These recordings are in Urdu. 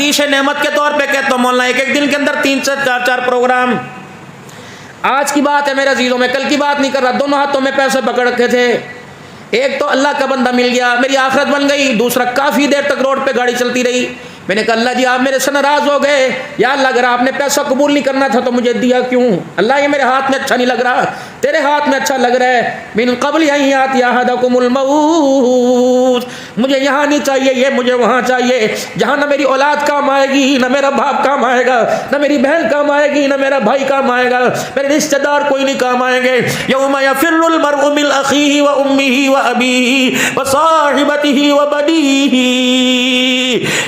حدیث نعمت کے طور پہ کہتا ہوں مولانا، ایک ایک دن کے اندر 3 سے 4 پروگرام. آج کی بات ہے میرے عزیزوں، میں کل کی بات نہیں کر رہا. دونوں ہاتھوں میں پیسے پکڑ رکھے تھے. ایک تو اللہ کا بندہ مل گیا، میری آخرت بن گئی. دوسرا کافی دیر تک روڈ پہ گاڑی چلتی رہی. میں نے کہا اللہ جی آپ میرے سے ناراض ہو گئے. یا اللہ اگر آپ نے پیسہ قبول نہیں کرنا تھا تو مجھے دیا کیوں؟ اللہ یہ میرے ہاتھ میں اچھا نہیں لگ رہا، تیرے ہاتھ میں اچھا لگ رہا ہے. من قبل ان یاتی احدکم الموت، مجھے یہاں نہیں چاہیے، یہ مجھے وہاں چاہیے جہاں نہ میری اولاد کام آئے گی، نہ میرا باپ کام آئے گا، نہ میری بہن کام آئے گی، نہ میرا بھائی کام آئے گا، میرے رشتہ دار کوئی نہیں کام آئیں گے. یوم یفر المرء من اخیہ وامہ وابیہ وصاحبتہ وبنیہ.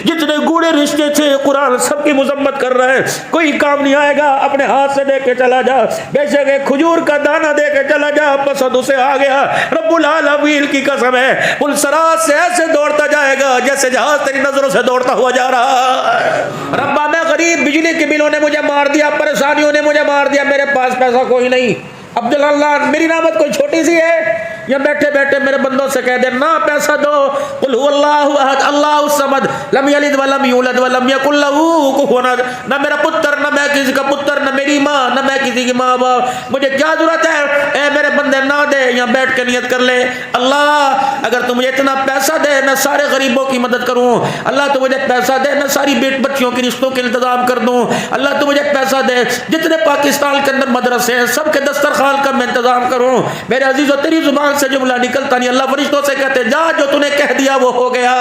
جتنے گوڑے رشتے تھے قرآن سب کی مذمت کر رہا ہے. کوئی کام نہیں آئے گا، اپنے ہاتھ سے دے کے چلا جا. بے شک ایک کھجور کا دانہ دے کے چلا جا، پسند اسے آ گیا. رب العالمین کی قسم ہے پل صراط سے ایسے دوڑتا جائے گا جیسے جہاز تیری نظروں سے دوڑتا ہوا جا رہا ہے. ربا میں غریب، بجلی کے بلوں نے مجھے مار دیا، پریشانیوں نے مجھے مار دیا، میرے پاس پیسہ کوئی نہیں. عبداللہ میری نعمت کوئی چھوٹی سی ہے؟ یا بیٹھے بیٹھے میرے بندوں سے کہہ دے نہ پیسہ دو. قل هو اللہ احد اللہ الصمد لم یلد ولم یولد ولم یکن له کفوا احد. نہ میرا پتر، نہ میں کسی کا پتر، نہ میری ماں، نہ میں کسی کی ماں باپ. مجھے کیا ضرورت ہے؟ اے میرے بندے نہ دے، یہاں بیٹھ کے نیت کر لے اللہ اگر تو مجھے اتنا پیسہ دے میں سارے غریبوں کی مدد کروں. اللہ تو مجھے پیسہ دے میں ساری بیٹ بچیوں کی رشتوں کے انتظام کر دوں. اللہ تو مجھے پیسہ دے جتنے پاکستان کے اندر مدرسے ہیں سب کے دسترخوان کا میں انتظام کروں. میرے عزیزو تیری زبان سے جملہ نکلتا نہیں، اللہ فرشتوں سے کہتے جا جو تو نے کہہ دیا وہ ہو گیا.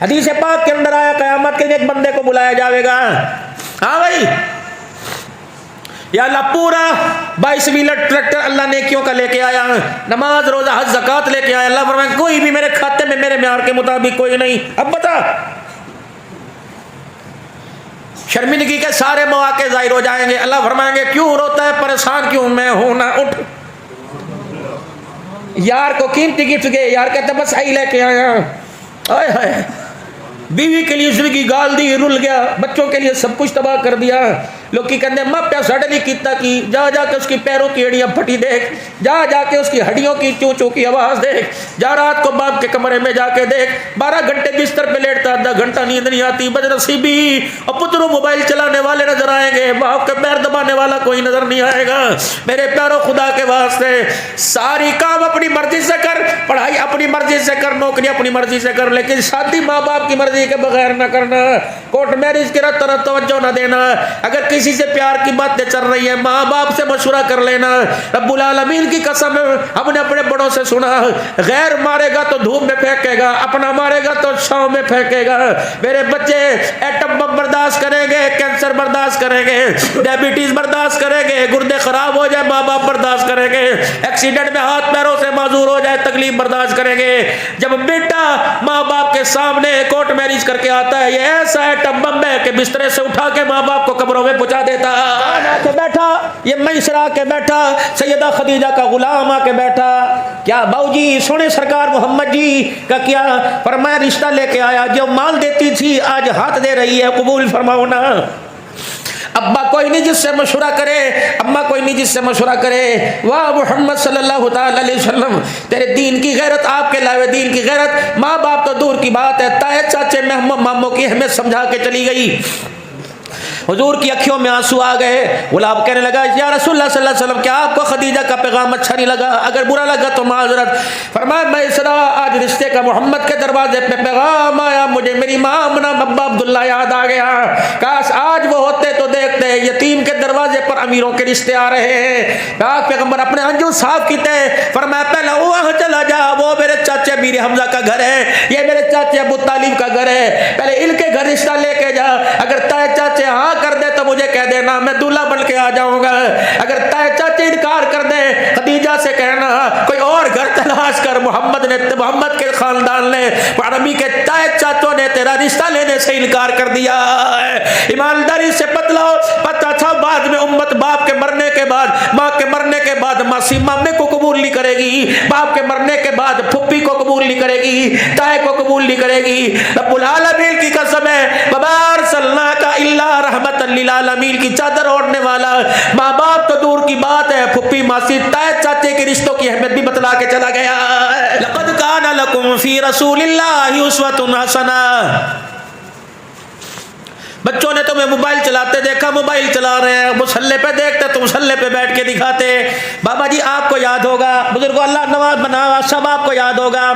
حدیث پاک کے اندر آیا قیامت کے دن ایک بندے کو بلایا جائے گا. ہاں بھائی یا اللہ پورا 22 ویلر ٹریکٹر اللہ نیکیوں کا لے کے آیا، نماز روزہ حج زکات لے کے آیا. اللہ فرمائے کوئی بھی میرے کھاتے میں میرے معیار کے مطابق کوئی نہیں. اب بتا شرمندگی کے سارے مواقع ظاہر ہو جائیں گے. اللہ فرمائیں گے کیوں روتا ہے، پریشان کیوں؟ میں ہوں نا، اٹھ. یار کو قیمتی گفٹ گئے، یار کہتا بس آئی لے کے آیا. آئے ہائے بیوی کے لیے زندگی گال دی، رل گیا، بچوں کے لیے سب کچھ تباہ کر دیا. لوگ کی کہتے ہیں ماں پیسہ نہیں کیتا کی، جا جا کے اس کی پیروں کی ہڈیاں پھٹی دیکھ، جا جا کے اس کی ہڈیوں کی چوں چوں کی آواز دیکھ، جا رات کو باپ کے کمرے میں جا کے دیکھ 12 گھنٹے بستر پہ لیٹتا، 10 گھنٹہ نیند نہیں آتی. بدنصیبی اور پتروں موبائل چلانے والے نظر آئیں گے، باپ کے پیر دبانے والا کوئی نظر نہیں آئے گا. میرے پیاروں خدا کے واسطے ساری کام اپنی مرضی سے کر، پڑھائی اپنی مرضی سے کر، نوکری اپنی مرضی سے کر، لیکن شادی ماں باپ کی مرضی کے بغیر نہ کرنا. کورٹ میرج کی طرف توجہ نہ دینا. اگر کسی سے پیار کی باتیں چل رہی ہیں ماں باپ سے مشورہ کر لینا. رب العالمین کی قسم ہم نے اپنے بڑوں سے سنا غیر مارے گا تو دھوپ میں پھینکے گا، اپنا مارے گا تو چھاؤں میں پھینکے گا. میرے بچے ایٹم بم برداشت کریں گے، کینسر برداشت کریں گے، ڈائبٹیز برداشت کریں گے، گردے خراب ہو جائے ماں باپ برداشت کریں گے، ایکسیڈنٹ میں ہاتھ پیروں سے معذور ہو جائے تکلیف برداشت کریں گے. جب بیٹا ماں باپ کے سامنے کورٹ میرج کر کے آتا ہے یہ ایسا ایٹم بم ہے کہ بسترے سے اٹھا کے ماں باپ کو قبروں میں پہنچا دیتا. کے بیٹھا یہ میسرا کے بیٹھا سیدہ خدیجہ کا غلام آ کے بیٹھا. کیا باؤ جی سونے سرکار محمد جی کا کیا؟ فرمایا رشتہ لے کے آیا، جو مال دیتی تھی آج ہاتھ دے رہی ہے، قبول فرماؤ نا. ابا کوئی نہیں جس سے مشورہ کرے، اماں کوئی نہیں جس سے مشورہ کرے. واہ محمد صلی اللہ تعالی علیہ وسلم تیرے دین کی غیرت، آپ کے لائے دین کی غیرت. ماں باپ تو دور کی بات ہے، تائے چاچے ماموں کی ہمیں سمجھا کے چلی گئی. حضور کی اکھیوں میں آنسو آ گئے. غلام کہنے لگا یا رسول اللہ صلی اللہ علیہ وسلم کیا آپ کو خدیجہ کا پیغام اچھا نہیں لگا؟ اگر برا لگا تو معذرت. فرمایا میں اسرا آج رشتے کا محمد کے دروازے پہ پیغام آیا، مجھے میری ماں امنا ابا عبداللہ یاد آ گیا. کاش آج وہ ہوتے تو دیکھتے یتیم کے دروازے پر امیروں کے رشتے آ رہے ہیں. پاک پیغمبر اپنے ہنجو صاف کیتے. فرمایا پہلا وہاں چلا جا، وہ میرے چاچے امیر حمزہ کا گھر ہے، یہ میرے چاچے ابو طالب کا گھر ہے، پہلے ان کے گھر رشتہ لے کے جا. اگر تائے چاچے ہاں کر دے تو مجھے کہہ دینا، میں دولہا بن کے آ جاؤں گا. اگر تائے چاچے انکار کر دے خدیجہ سے کہنا کوئی اور گھر تلاش کر. محمد کے خاندان نے عربی کے تائے چاچوں نے تیرا رشتہ لینے سے انکار کر دیا. ایمانداری سے بتلاؤ. پتہ تھا بعد میں امت باپ کے مرنے کے بعد، ماں کے مرنے کے بعد ماسی مامے کو قبول نہیں کرے گی، باپ کے مرنے کے بعد پھپھی کو قبول نہیں کرے گی، تائے کو قبول نہیں کرے گی. رب العالمین کی قسم ہے ببار صلی کا اللہ رحمت للعالمین کی چادر اوڑھنے والا. ماں باپ تو دور کی بات ہے، پھپھی ماسی تائے چاچے کے رشتوں کی اہمیت بھی بتلا کے چلا گیا. لقد کان لکم فی رسول اللہ اسوۃ حسنہ. بچوں نے تمہیں موبائل چلاتے دیکھا، موبائل چلا رہے ہیں، مصلے پہ دیکھتے تو مصلے پہ بیٹھ کے دکھاتے. بابا جی آپ کو یاد ہوگا، بزرگوں اللہ نواز بنا سب آپ کو یاد ہوگا،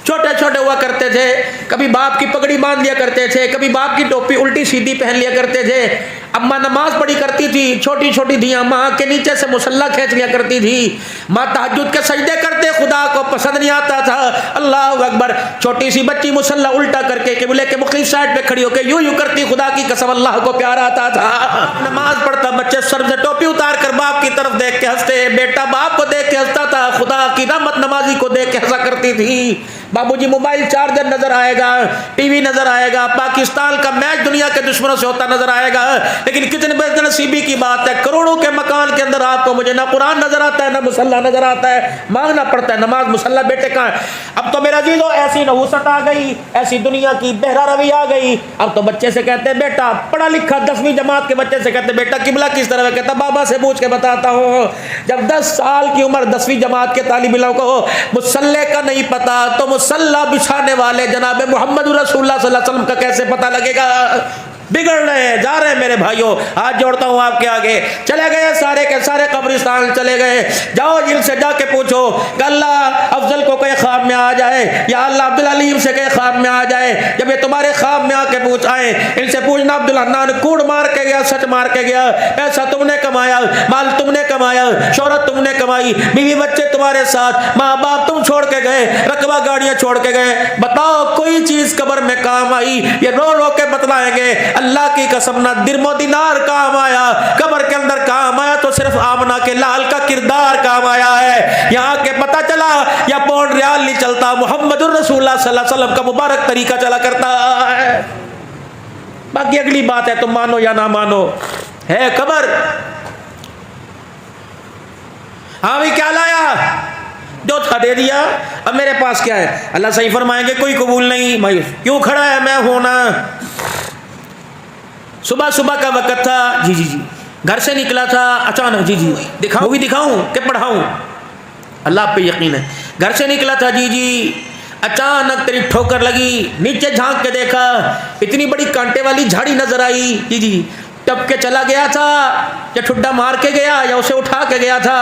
چھوٹے چھوٹے ہوا کرتے تھے، کبھی باپ کی پگڑی باندھ لیا کرتے تھے، کبھی باپ کی ٹوپی الٹی سیدھی پہن لیا کرتے تھے. اماں نماز پڑھی کرتی تھی، چھوٹی چھوٹی دھیاں ماں کے نیچے سے مصلا کھینچ لیا کرتی تھی. ماں تہجد کے سجدے کرتے، خدا کو پسند نہیں آتا تھا. اللہ اکبر، چھوٹی سی بچی مصلا الٹا کر کے قبلے کے مختلف سائڈ پہ کھڑی ہو کے یوں یوں کرتی، خدا کی قسم اللہ کو پیار آتا تھا. نماز پڑھتا بچے سر سے ٹوپی اتار کر باپ کی طرف دیکھ کے ہنستے، بیٹا باپ کو دیکھ کے ہنستا تھا، خدا کی رحمت نمازی کو دیکھ کے ہنسا کرتی تھی. بابو جی موبائل چارجر نظر آئے گا، ٹی وی نظر آئے گا، پاکستان کا میچ دنیا کے دشمنوں سے ہوتا نظر آئے گا، لیکن کتنے بے نصیبی کی بات ہے، کروڑوں کے مکان کے اندر آپ کو مجھے نہ قرآن نظر آتا ہے، نہ مصلا نظر آتا ہے، مانگنا پڑتا ہے نماز مصلا بیٹے کہاں ہے. اب تو میرا عزیزو ایسی نحوست آ گئی، ایسی دنیا کی بہرا روی آ گئی. اب تو بچے سے کہتے ہیں بیٹا پڑھا لکھا 10ویں جماعت کے بچے سے کہتے ہیں بیٹا قبلہ کس طرف ہے، کہتا بابا سے پوچھ کے بتاتا ہوں. جب 10 سال کی عمر 10ویں جماعت کے طالب علم کو مصلے کا نہیں پتا تو مصلا بچھانے والے جناب محمد رسول اللہ صلی اللہ علیہ وسلم کا کیسے پتہ لگے گا. بگڑ رہے ہیں، جا رہے ہیں میرے بھائیوں. ہاتھ جوڑتا ہوں آپ کے آگے، چلے گئے سارے کے سارے قبرستان چلے گئے. جاؤ جن سے جا کے پوچھو کہ اللہ افضل کو کوئی خواب میں آ جائے، یا اللہ عبدالعلیم سے کوئی خواب میں آ جائے. جب یہ تمہارے خواب میں آ کے پوچھ آئے، ان سے پوچھنا عبدالحنان کوڑ مار کے گیا، سچ مار کے گیا، پیسہ تم نے کمایا، مال تم نے کمایا، شہرت تم نے کمائی، بیوی بچے تمہارے ساتھ، ماں باپ تم چھوڑ کے گئے، رقبہ گاڑیاں چھوڑ کے گئے، بتاؤ کوئی چیز قبر میں کام آئی؟ یہ رو رو کے بتلائیں گے اللہ کی قسم نہ درم و دینار کام آیا، قبر کے اندر کام آیا تو صرف آمنہ کے لال کا کردار کام آیا ہے. یہاں کے پتہ چلا یا پونڈ ریال نہیں چلتا، محمد الرسول اللہ صلی اللہ علیہ وسلم کا مبارک طریقہ چلا کرتا ہے. باقی اگلی بات ہے تم مانو یا نہ مانو، ہے قبر. ہاں بھی کیا لایا؟ جو تھا دے دیا، اب میرے پاس کیا ہے؟ اللہ صحیح فرمائیں گے کوئی قبول نہیں. بھائی کیوں کھڑا ہے؟ میں ہوں نا. صبح صبح کا وقت تھا، جی جی جی، گھر سے نکلا تھا اچانک، جی جی دکھاؤں بھی دکھاؤں کہ پڑھاؤں؟ اللہ پہ یقین ہے. گھر سے نکلا تھا، جی جی، اچانک تیری ٹھوکر لگی، نیچے جھانک کے دیکھا، اتنی بڑی کانٹے والی جھاڑی نظر آئی، جی جی، ٹپ کے چلا گیا تھا یا ٹھڈا مار کے گیا یا اسے اٹھا کے گیا تھا؟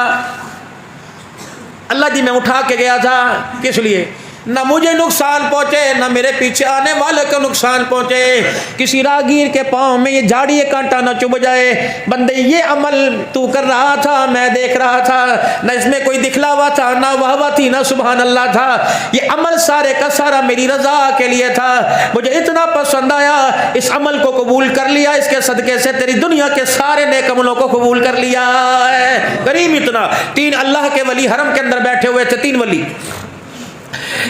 اللہ جی میں اٹھا کے گیا تھا. کس لیے؟ نہ مجھے نقصان پہنچے، نہ میرے پیچھے آنے والے کو نقصان پہنچے، کسی راگیر کے پاؤں میں یہ جھاڑی یہ کانٹا نہ چبھ جائے. بندے یہ عمل تو کر رہا تھا، میں دیکھ رہا تھا، نہ اس میں کوئی دکھلاوا تھا، نہ واہ تھی، نہ سبحان اللہ تھا. یہ عمل سارے کا سارا میری رضا کے لیے تھا. مجھے اتنا پسند آیا، اس عمل کو قبول کر لیا، اس کے صدقے سے تیری دنیا کے سارے نیک عملوں کو قبول کر لیا ہے. کریم اتنا. 3 اللہ کے ولی حرم کے اندر بیٹھے ہوئے تھے، 3 ولی.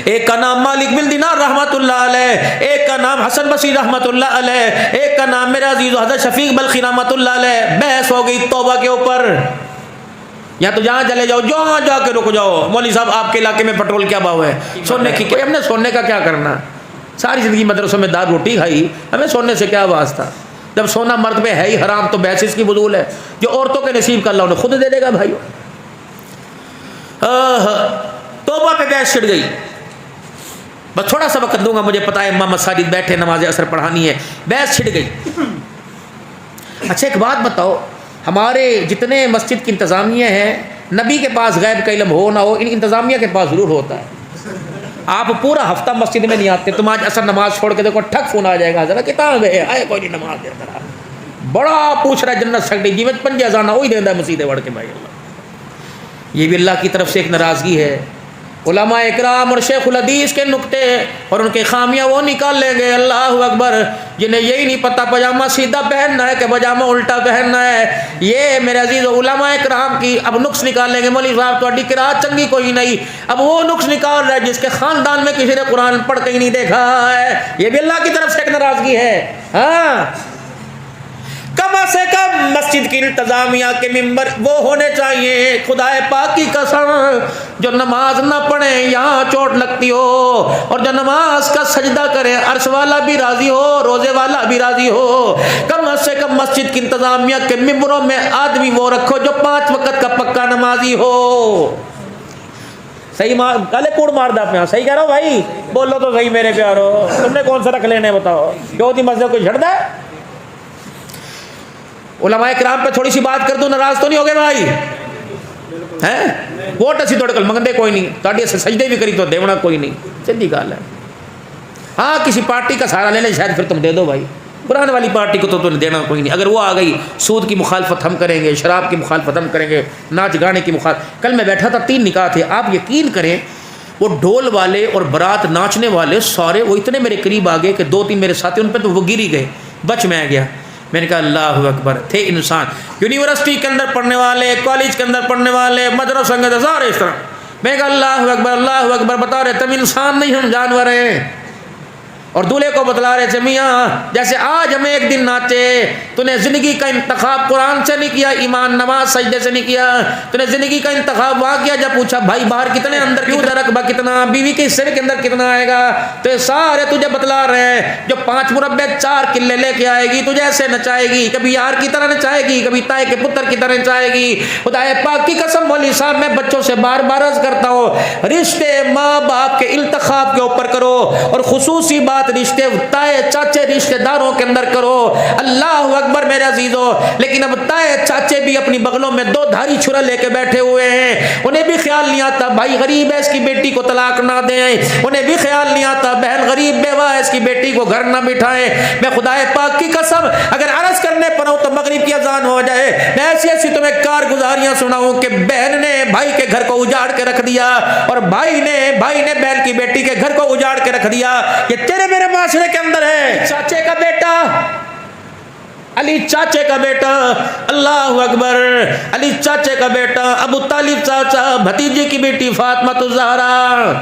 ایک کا نام مالک بن دینار رحمت اللہ علیہ، ایک کا نام حسن بصری رحمت اللہ علیہ، ایک کا نام میرا عزیز حضرت شفیق بلخی رحمت اللہ علیہ. بحث ہو گئی توبہ کے اوپر. یا تو جہاں چلے جاؤ، جہاں جا کے رک جاؤ، مولوی صاحب آپ کے علاقے میں پیٹرول کیا بھاؤ ہے؟ سونے کی کوئی، ہم نے سونے کا کیا کرنا؟ ساری زندگی مدرسوں میں دال روٹی کھائی، ہمیں سونے سے کیا واسطہ؟ جب سونا مرد پہ ہے ہی حرام تو بحث اس کی فضول ہے. جو عورتوں کے نصیب کا اللہ انہیں خود دے دے گا. بھائیو توبہ پہ بحث چھڑ گئی. بس تھوڑا سا وقت دوں گا، مجھے پتا ہے امام مساجد بیٹھے نماز عصر پڑھانی ہے. بحث چھڑ گئی. اچھا ایک بات بتاؤ، ہمارے جتنے مسجد کی انتظامیہ ہیں، نبی کے پاس غیب کا علم ہو نہ ہو، ان انتظامیہ کے پاس ضرور ہوتا ہے. آپ پورا ہفتہ مسجد میں نہیں آتے، تم آج عصر نماز چھوڑ کے دیکھو ٹھک فون آ جائے گا، ذرا کتنا گئے آئے کوئی نہیں نماز دے رہا، بڑا پوچھ رہا ہے جنت سکتی جی میں پنجے ازانا وہی دیندا ہے مسیدے وڑ کے. بھائی اللہ، یہ بھی اللہ کی طرف سے ایک ناراضگی ہے. علماء اکرام اور شیخ الحدیث کے نکتے اور ان کے خامیاں وہ نکال لیں گے، اللہ اکبر، جنہیں یہی نہیں پتہ پاجامہ سیدھا پہننا ہے کہ پاجامہ الٹا پہننا ہے. یہ میرے عزیز علماء اکرام کی اب نقص نکال لیں گے. مولوی صاحب تہاڈی قرات چنگی کوئی نہیں، اب وہ نقص نکال رہا ہے جس کے خاندان میں کسی نے قرآن پڑھ کے ہی نہیں دیکھا ہے. یہ بھی اللہ کی طرف سے ایک ناراضگی ہے. ہاں کم سے کم مسجد کی انتظامیہ کے ممبر وہ ہونے چاہیے، خدا پاک کی قسم، جو نماز نہ پڑھے یہاں چوٹ لگتی ہو، اور جو نماز کا سجدہ کرے عرش والا بھی راضی ہو، روزے والا بھی راضی ہو. کم سے کم مسجد کی انتظامیہ کے ممبروں میں آدمی وہ رکھو جو 5 وقت کا پکا نمازی ہو. صحیح گالے کوڑ مار دا اپنے، صحیح کہہ رہا ہوں بھائی، بولو تو صحیح میرے پیارو، تم نے کون سا رکھ لینے بتاؤ، جو دی مسجد کو چھڑ دا ہے؟ علماء کرام پہ تھوڑی سی بات کر دوں ناراض تو نہیں ہوگے بھائی ہیں؟ ووٹ اسی توڑ کل منگندے کوئی نہیں، تاڑی اسے سجدے بھی کری تو دیونا کوئی نہیں، سیدھی گال ہے۔ ہاں کسی پارٹی کا سہارا لے لے شاید پھر تم دے دو بھائی، قرآن والی پارٹی کو تو تمہیں دینا کوئی نہیں۔ اگر وہ آ گئی سود کی مخالفت ہم کریں گے، شراب کی مخالفت ہم کریں گے، ناچ گانے کی مخالفت۔ کل میں بیٹھا تھا 3 نکاح تھے، آپ یقین کریں وہ ڈھول والے اور برات ناچنے والے سارے وہ اتنے میرے قریب آ گئے کہ 2-3 میرے ساتھی ان پہ تو وہ گر ہی گئے، بچ میں گیا۔ میں نے کہا اللہ اکبر، تھے انسان یونیورسٹی کے اندر پڑھنے والے، کالج کے اندر پڑھنے والے، مدرسہ کے اندر سارے اس طرح۔ میں نے کہا اللہ اکبر، بتا رہے تم انسان نہیں ہم جانور ہیں۔ اور دولہے کو بتلا رہے تھے میاں جیسے آج ہمیں ایک دن ناچے، تو نے زندگی کا انتخاب قرآن سے نہیں کیا، ایمان نماز سجدے سے نہیں کیا، تو نے زندگی کا انتخاب وہاں کیا جب پوچھا بھائی باہر کتنے، اندر کتنا، رقبہ کتنا، بیوی کے حصے کے اندر کتنا آئے گا، تو یہ سارے تجھے بتلا رہے ہیں۔ جو 5 مربع 4 قلعے لے کے آئے گی تجھے ایسے نچائے گی، کبھی یار کی طرح نچائے گی، کبھی تائے کے پتر کی طرح نچائے گی۔ خدا پاک کی قسم مولوی صاحب میں بچوں سے بار بار عرض کرتا ہوں، رشتے ماں باپ کے التخاب کے اوپر کرو، اور خصوصی بات رشتے تائے چاچے رشتے داروں کے اندر کرو۔ اللہ اکبر میرے عزیزو، لیکن اب تائے چاچے بھی اپنی بغلوں میں 2 دھاری چھرا لے کے بیٹھے ہوئے ہیں، انہیں بھی خیال نہیں آتا بھائی غریب ہے اس کی بیٹی کو طلاق نہ دیں، انہیں بھی خیال نہیں آتا بہن غریب بیوہ ہے اس کی بیٹی کو گھر نہ بٹھائیں۔ میں خدا پاک کی قسم اگر عرض کرنے پر ہوں تو مغرب کی اذان ہو جائے، میں ایسی تمہیں کارگزاریاں سناؤں کہ بہن نے بھائی کے گھر کو اجاڑ کے رکھ دیا، اور بھائی نے بہن کی بیٹی کے گھر کو اجاڑ کے رکھ دیا۔ یہ تیرے میرے معاشرے کے اندر ہے۔ چاچے کا بیٹا علی، چاچے کا بیٹا، اللہ اکبر، علی چاچے کا بیٹا، ابو طالب چاچا، بھتیجے کی بیٹی فاطمہ الزہرا،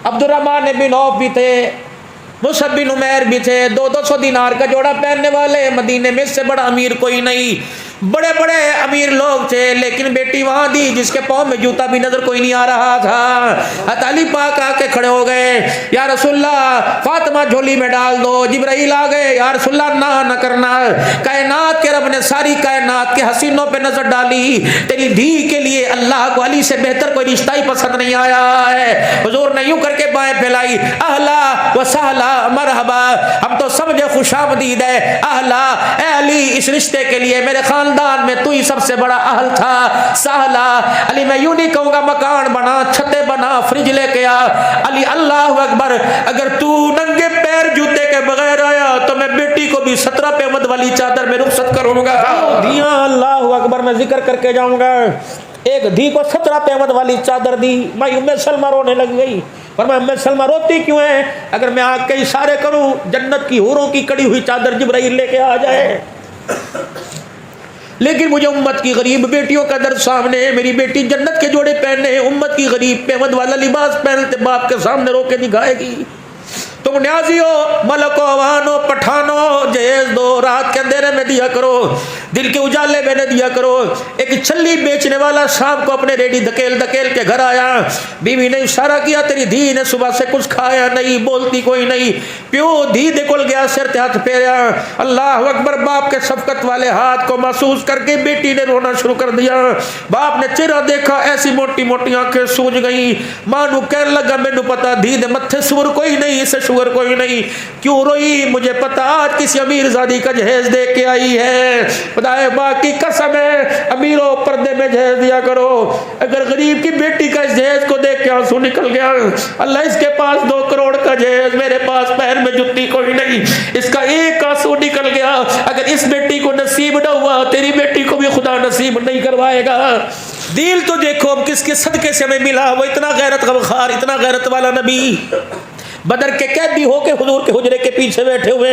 عبد الرحمن بن عوف بھی تھے، مصعب بن عمیر بھی تھے، 200 دینار کا جوڑا پہننے والے، مدینے میں اس سے بڑا امیر کوئی نہیں، بڑے بڑے امیر لوگ تھے، لیکن بیٹی وہاں دی جس کے پاؤں میں جوتا بھی نظر کوئی نہیں آ رہا تھا۔ علی پاک آ کے کھڑے ہو گئے، یا رسول اللہ فاطمہ جھولی میں ڈال دو۔ جبرائیل آ گئے، یا رسول اللہ نہ کرنا، کائنات کے رب نے ساری کائنات کے حسینوں پہ نظر ڈالی، تیری دھی کے لیے اللہ کو علی سے بہتر کوئی رشتہ ہی پسند نہیں آیا ہے۔ حضور نے یوں کر کے بائیں پھیلائی، اہلا و سہلا مرحبا، ہم تو سمجھے خوش آمدید ہے، اہلا اے علی اس رشتے کے لیے میرے خاندان میں تو ہی سب سے بڑا اہل تھا، سہلا علی میں یوں نہیں کہوں گا مکان بنا، چھتے بنا، فریج لے کے آ علی، اللہ اکبر، اگر تو ننگے پیر جوتے کے بغیر آیا تو میں بیٹی کو بھی 17 پیمد والی چادر میں رخصت کروں گا۔ دیاں اللہ اکبر میں ذکر کر کے جاؤں گا، ایک دھی کو 17 پیمد والی چادر دی، میں ام سلمہ رونے لگ گئی، پر میں ام سلمہ روتی کیوں ہے؟ اگر میں آگ کے اشارے کروں جنت کی حوروں کی کڑی ہوئی چادر جبرائیل لے کے آ جائے، لیکن مجھے امت کی غریب بیٹیوں کا در سامنے، میری بیٹی جنت کے جوڑے پہنے، امت کی غریب پیمد والا لباس پہنتے باپ کے سامنے رو کے دکھائے گی۔ تم نیازی ہو، ملک و عوان ہو، پٹھانو، جہیز دو، رات کے اندھیرے میں دیا کرو، دل کے اجالے میں نہ دیا کرو۔ ایک چھلی بیچنے والا شام کو اپنے ریڈی دھکیل دھکیل کے گھر آیا، بیوی نے اشارہ کیا، تیری دھی نے صبح سے کچھ کھایا نہیں، بولتی کوئی نہیں، پیو دھی دکل گیا، سر تے ہاتھ پھیرا، اللہ اکبر، باپ کے شفقت والے ہاتھ کو محسوس کر کے بیٹی نے رونا شروع کر دیا۔ باپ نے چہرہ دیکھا، ایسی موٹی موٹی آنکھیں سوج گئی، ماں نو کہنے لگا مینوں پتا دھی دے متھے سور کوئی نہیں، اسے شوگر کوئی نہیں، کیوں روئی؟ مجھے پتا آج کسی امیر زادی کا جہیز دے کے آئی ہے۔ خدا پاک کی قسم ہے، امیروں پردے میں جہیز دیا کرو۔ اگر غریب کی بیٹی کا اس جہیز کو دیکھ کے آنسو نکل گیا، اللہ اس کے پاس 2 کروڑ کا جہیز، میرے پاس پیر میں جتی کوئی نہیں، اس کا ایک آنسو نکل گیا، اگر اس بیٹی کو نصیب نہ ہوا تیری بیٹی کو بھی خدا نصیب نہیں کروائے گا۔ دل تو دیکھو اب کس کے صدقے سے ہمیں ملا، وہ اتنا غیرت غمخوار، اتنا غیرت والا نبی، بدر کے قیدی ہو کے حضور کے حجرے کے پیچھے بیٹھے ہوئے،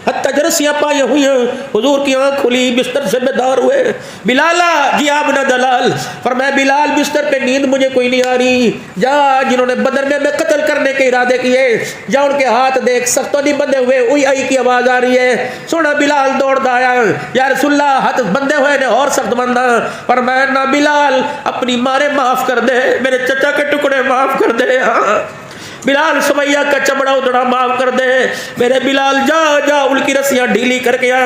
حتیٰ جرسیاں پائے ہوئی ہیں، حضور کی آنکھ کھلی، بستر سے بیدار ہوئے، بلالا جی آپ نہ دلال، فرمایا بلال بستر پہ نیند مجھے کوئی نہیں آ رہی، جا جنہوں نے بدر میں قتل کرنے کے ارادے کیے جا ان کے ہاتھ دیکھ، سختوں نہیں بندے ہوئے، اوئی آئی کی آواز آ رہی ہے، سونا بلال دوڑ آیا، یا رسول اللہ ہاتھ بندے ہوئے نے اور سخت بندہ، فرمایا نہ بلال اپنی مارے معاف کر دے، میرے چچا کے ٹکڑے معاف کر دے، ہاں بلال سمیہ کا چمڑا اتنا معاف کر دے، میرے بلال جا جا ان کی رسیاں ڈھیلی کر کے آ،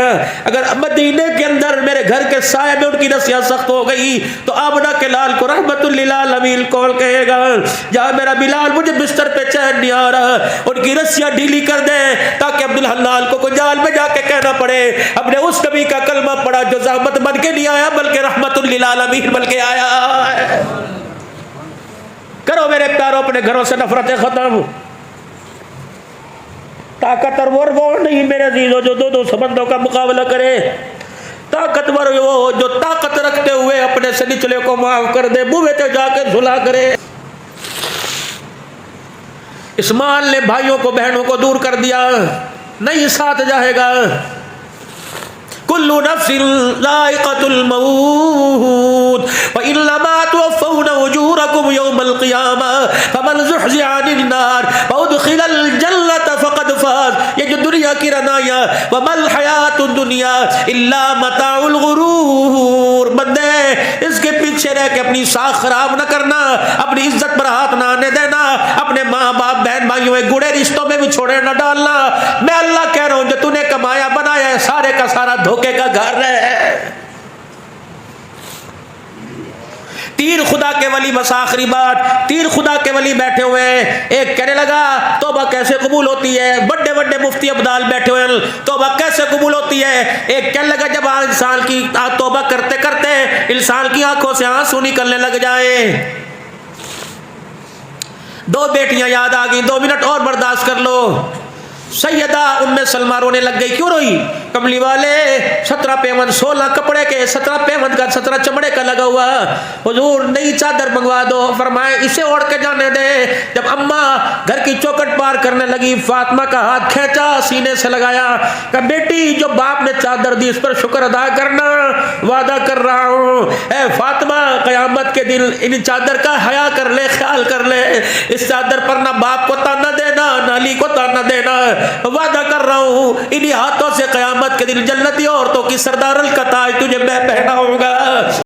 اگر مدینے کے اندر میرے گھر کے سائے میں ان کی رسیاں سخت ہو گئی تو آمنہ کے لال کو رحمت للعالمین کون کہے گا؟ جا میرا بلال مجھے بستر پہ چین نہیں آ رہا، ان کی رسیاں ڈھیلی کر دے تاکہ عبدالحلال کو جال میں جا کے کہنا پڑے اپنے اس نبی کا کلمہ پڑھا جو زحمت بن کے نہیں آیا بلکہ رحمت للعالمین بن کے آیا ہے۔ کرو میرے پیاروں اپنے گھروں سے نفرت ختم۔ طاقتور وہ نہیں میرے عزیزو جو دو سمندروں کا مقابلہ کرے، طاقتور وہ جو طاقت رکھتے ہوئے اپنے سے نچلے کو معاف کر دے، بوے تے جا کے صلح کرے۔ اسماعیل نے بھائیوں کو بہنوں کو دور کر دیا، نہیں ساتھ جائے گا۔ کل نفس ذائقۃ الموت وانما توفون اجورکم یوم القیامہ فمن زحزح عن النار وادخل الجنة فقد فاز۔ یہ جو دنیا کی رنایاں، وما الحیات الدنیا الا متاع الغرور، بندے اس کے پیچھے رہ کے اپنی ساکھ خراب نہ کرنا، اپنی عزت پر ہاتھ نہ آنے دینا، اپنے ماں باپ بہن بھائیوں گڑے رشتوں میں بھی چھوڑے نہ ڈالنا۔ میں اللہ کہہ رہا ہوں جو تو نے کمایا بنایا ہے سارے کا سارا دھوکے کا گھر ہے۔ تیر خدا کے ولی، بس آخری بات، تیر خدا کے ولی بیٹھے ہوئے ہیں، ایک کہنے لگا توبہ کیسے قبول ہوتی ہے، بڑے بڑے مفتی ابدال بیٹھے ہوئے ہیں، توبہ کیسے قبول ہوتی ہے؟ ایک کہنے لگا جب انسان کی توبہ کرتے کرتے انسان کی آنکھوں سے آنسو نکلنے لگ جائے۔ دو بیٹیاں یاد آ گئی، 2 منٹ اور برداشت کر لو۔ سیدہ ام سلمہ رونے لگ گئی، کیوں روئی؟ کملی والے 17 پیمند 16 کپڑے کے، 17 پیمند کا 17 چمڑے کا لگا ہوا، حضور نئی چادر منگوا دو۔ فرمائے اسے اوڑھ کے جانے دے۔ جب اماں گھر کی چوکھٹ پار کرنے لگی، فاطمہ کا ہاتھ کھینچا، سینے سے لگایا، کہ بیٹی جو باپ نے چادر دی اس پر شکر ادا کرنا، وعدہ کر رہا ہوں۔ اے فاطمہ قیامت کے دن ان چادر کا حیا کر لے، خیال کر لے، اس چادر پر نہ باپ کو تانا دینا نہ علی کو تانا دینا، وعدہ کر رہا ہوں انہی ہاتھوں سے قیامت کے دن جنتی عورتوں کی سردارل کا تاج تجھے میں پہناؤں گا۔